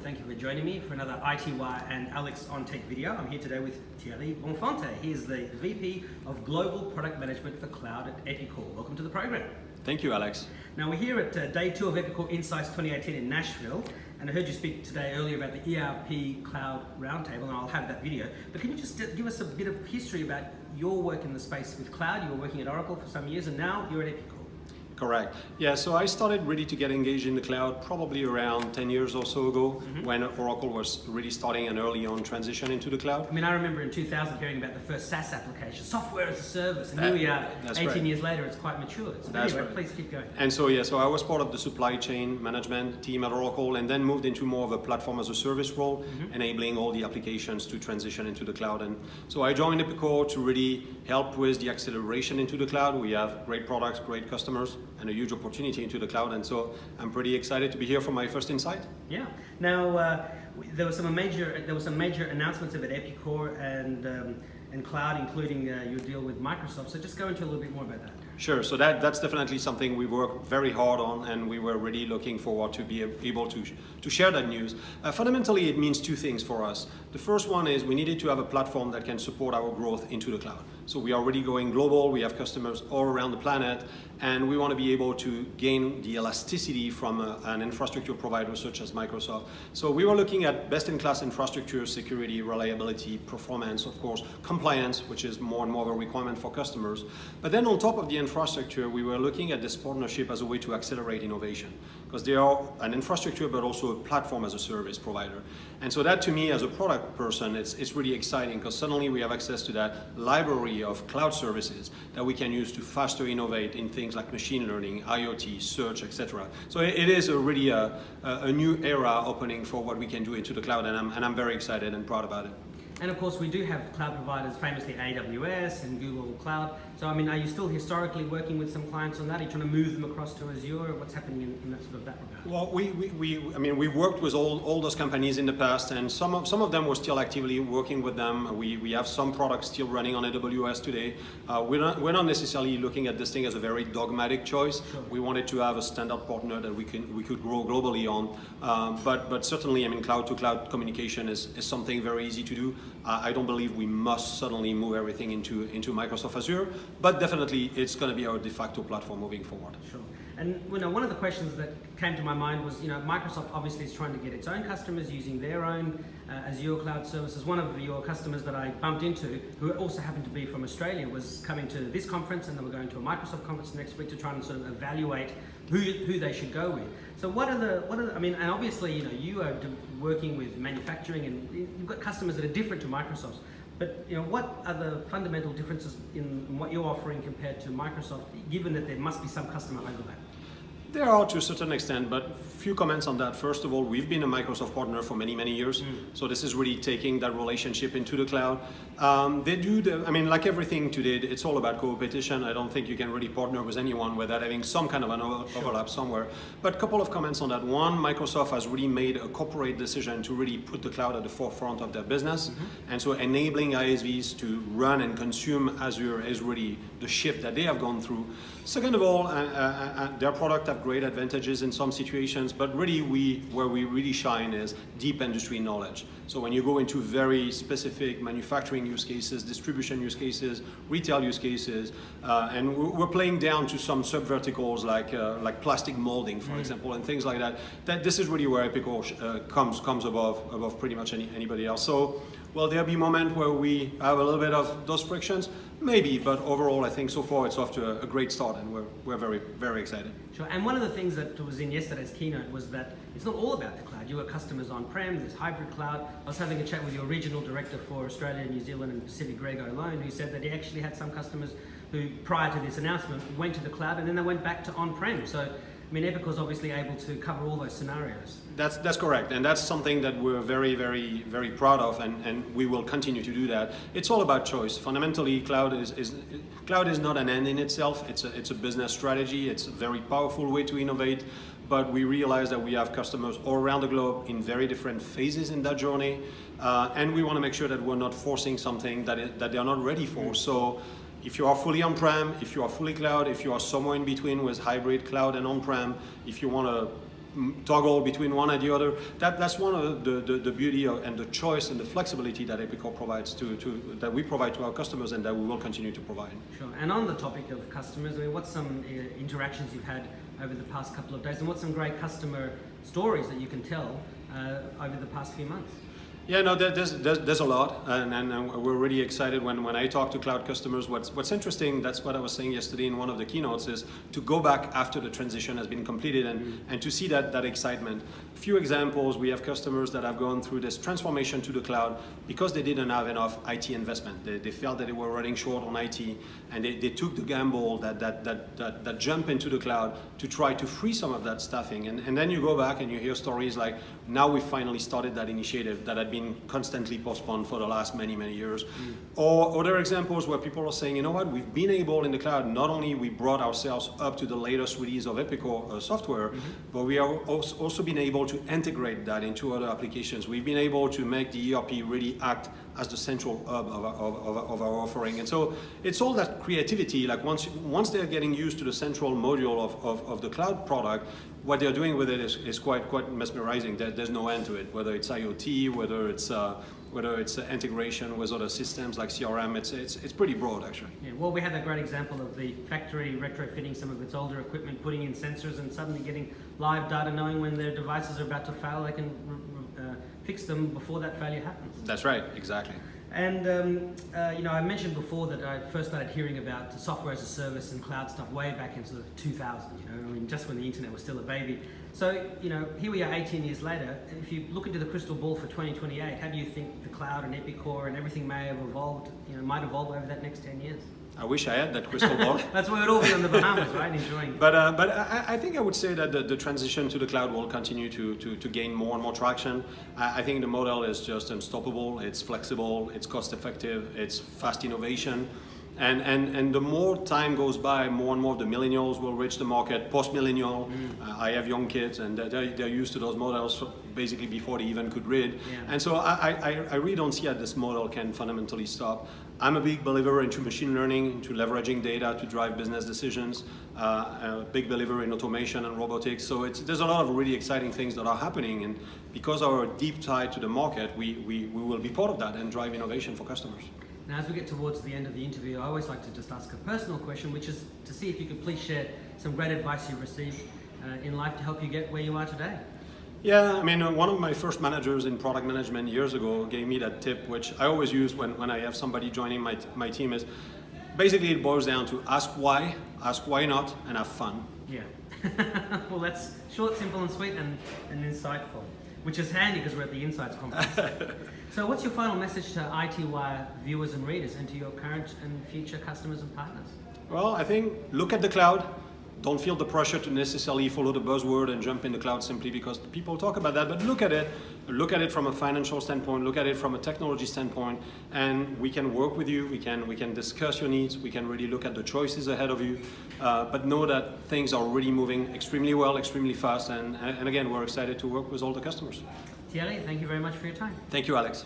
thank you for joining me for another ITY and Alex on Tech video. I'm here today with Thierry Bonfante. He is the VP of Global Product Management for Cloud at Epicor. Welcome to the program. Thank you, Alex. Now we're here at day 2 of Epicor Insights 2018 in Nashville, and I heard you speak today earlier about the ERP Cloud Roundtable, and I'll have that video. But can you just give us a bit of history about your work in the space with cloud? You were working at Oracle for some years, and now you're at Epicor. Correct. Yeah, so I started really to get engaged in the cloud probably around 10 years or so ago, when Oracle was really starting an early on transition into the cloud. I mean, I remember in 2000 hearing about the first SaaS application, software as a service, and here we are, 18 years later, it's quite mature. So anyway, please keep going. And so, yeah, so I was part of the supply chain management team at Oracle, and then moved into more of a platform as a service role, enabling all the applications to transition into the cloud. And so I joined Epicor to really help with the acceleration into the cloud. We have great products, great customers, and a huge opportunity into the cloud, and so I'm pretty excited to be here for my first insight. Yeah. Now there were some major announcements about Epicor and cloud, including your deal with Microsoft. So just go into a little bit more about that. Sure. So that's definitely something we worked very hard on, and we were really looking forward to be able to share that news. Fundamentally, it means two things for us. The first one is we needed to have a platform that can support our growth into the cloud. So we are already going global. We have customers all around the planet, and we want to be able to gain the elasticity from an infrastructure provider such as Microsoft. So we were looking at best-in-class infrastructure, security, reliability, performance, of course, compliance, which is more and more of a requirement for customers. But then on top of the infrastructure, we were looking at this partnership as a way to accelerate innovation, because they are an infrastructure but also a platform as a service provider. And so that, to me, as a product person, it's really exciting, because suddenly we have access to that library of cloud services that we can use to faster innovate in things like machine learning, IoT, search, etc. So it is really a new era opening for what we can do into the cloud, and I'm very excited and proud about it. And of course, we do have cloud providers, famously AWS and Google Cloud. So, I mean, are you still historically working with some clients on that? Are you trying to move them across to Azure? What's happening in that sort of that regard? Well, we've worked with all those companies in the past, and some of them we're still actively working with them. We have some products still running on AWS today. We're not necessarily looking at this thing as a very dogmatic choice. Sure. We wanted to have a standard partner that we could grow globally on. But certainly, I mean, cloud-to-cloud communication is something very easy to do. I don't believe we must suddenly move everything into Microsoft Azure, but definitely it's going to be our de facto platform moving forward. Sure. And one of the questions that came to my mind was, Microsoft obviously is trying to get its own customers using their own Azure cloud services. One of your customers that I bumped into, who also happened to be from Australia, was coming to this conference, and then we're going to a Microsoft conference next week to try and sort of evaluate who they should go with. So what are the I mean, and obviously, you are working with manufacturing, and you've got customers that are different to Microsoft's. But what are the fundamental differences in what you're offering compared to Microsoft, given that there must be some customer overlap? There are, to a certain extent, but few comments on that. First of all, we've been a Microsoft partner for many, many years. So this is really taking that relationship into the cloud. Like everything today, it's all about competition. I don't think you can really partner with anyone without having some kind of an overlap somewhere. But a couple of comments on that. One, Microsoft has really made a corporate decision to really put the cloud at the forefront of their business. And so enabling ISVs to run and consume Azure is really the shift that they have gone through. Second of all, their product have great advantages in some situations, but really where we really shine is deep industry knowledge. So when you go into very specific manufacturing use cases, distribution use cases, retail use cases, and we're playing down to some sub-verticals like plastic molding, for example, and things like that. This is really where Epicor comes above pretty much anybody else. So, will there be a moment where we have a little bit of those frictions? Maybe, but overall, I think so far it's off to a great start, and we're very, very excited. Sure. And one of the things that was in yesterday's keynote was that it's not all about the cloud. You have customers on-prem, there's hybrid cloud. I was having a chat with your regional director for Australia, New Zealand, and Pacific, Greg O'Lone, who said that he actually had some customers who, prior to this announcement, went to the cloud and then they went back to on-prem. So, I mean, Epicor's obviously able to cover all those scenarios. That's correct, and that's something that we're very, very, very proud of, and we will continue to do that. It's all about choice. Fundamentally, cloud is not an end in itself. It's a business strategy. It's a very powerful way to innovate, but we realize that we have customers all around the globe in very different phases in that journey, and we want to make sure that we're not forcing something that they are not ready for. So, if you are fully on-prem, if you are fully cloud, if you are somewhere in between with hybrid cloud and on-prem, if you want to toggle between one and the other. That's one of the beauty and the choice and the flexibility that Epicor provides that we provide to our customers and that we will continue to provide. Sure. And on the topic of customers, I mean, what's some interactions you've had over the past couple of days, and what's some great customer stories that you can tell over the past few months? Yeah, no, there's a lot, and we're really excited when I talk to cloud customers. What's interesting, that's what I was saying yesterday in one of the keynotes, is to go back after the transition has been completed and to see that excitement. A few examples, we have customers that have gone through this transformation to the cloud because they didn't have enough IT investment. They felt that they were running short on IT, and they took the gamble, that jump into the cloud to try to free some of that staffing. And then you go back and you hear stories like, now we finally started that initiative that had been constantly postponed for the last many years. Or other examples where people are saying, you know what, we've been able in the cloud, not only we brought ourselves up to the latest release of Epicor Software, but we are also been able to integrate that into other applications. We've been able to make the ERP really act as the central hub of our offering. And so it's all that creativity, like once they're getting used to the central module of the cloud product, what they're doing with it is quite mesmerizing. There's no end to it, whether it's IoT, whether it's integration with other systems like CRM, it's pretty broad actually. Yeah, well, we had that great example of the factory retrofitting some of its older equipment, putting in sensors and suddenly getting live data, knowing when their devices are about to fail, they can fix them before that failure happens. That's right, exactly. And you know, I mentioned before that I first started hearing about software as a service and cloud stuff way back in sort of 2000. You know, I mean, just when the internet was still a baby. So you know, here we are 18 years later. If you look into the crystal ball for 2028, how do you think the cloud and Epicor and everything may have evolved? You know, might evolve over that next 10 years? I wish I had that crystal ball. That's why we'd all be on the Bahamas, right? Enjoying. But I think I would say that the transition to the cloud will continue to gain more and more traction. I think the model is just unstoppable. It's flexible. It's cost effective. It's fast innovation. And the more time goes by, more and more of the millennials will reach the market, post-millennial. I have young kids and they're used to those models basically before they even could read. Yeah. And so I really don't see how this model can fundamentally stop. I'm a big believer into machine learning, into leveraging data to drive business decisions, a big believer in automation and robotics. So there's a lot of really exciting things that are happening, and because of our deep tie to the market, we will be part of that and drive innovation for customers. Now, as we get towards the end of the interview, I always like to just ask a personal question, which is to see if you could please share some great advice you've received in life to help you get where you are today. Yeah, I mean, one of my first managers in product management years ago gave me that tip, which I always use when I have somebody joining my team, is basically it boils down to ask why not, and have fun. Yeah. Well, that's short, simple, and sweet, and insightful, which is handy because we're at the Insights conference. So what's your final message to IT Wire viewers and readers, and to your current and future customers and partners? Well, I think look at the cloud. Don't feel the pressure to necessarily follow the buzzword and jump in the cloud simply because people talk about that, but look at it from a financial standpoint, look at it from a technology standpoint, and we can work with you, we can discuss your needs, we can really look at the choices ahead of you, but know that things are really moving extremely well, extremely fast, and again, we're excited to work with all the customers. Thierry, thank you very much for your time. Thank you, Alex.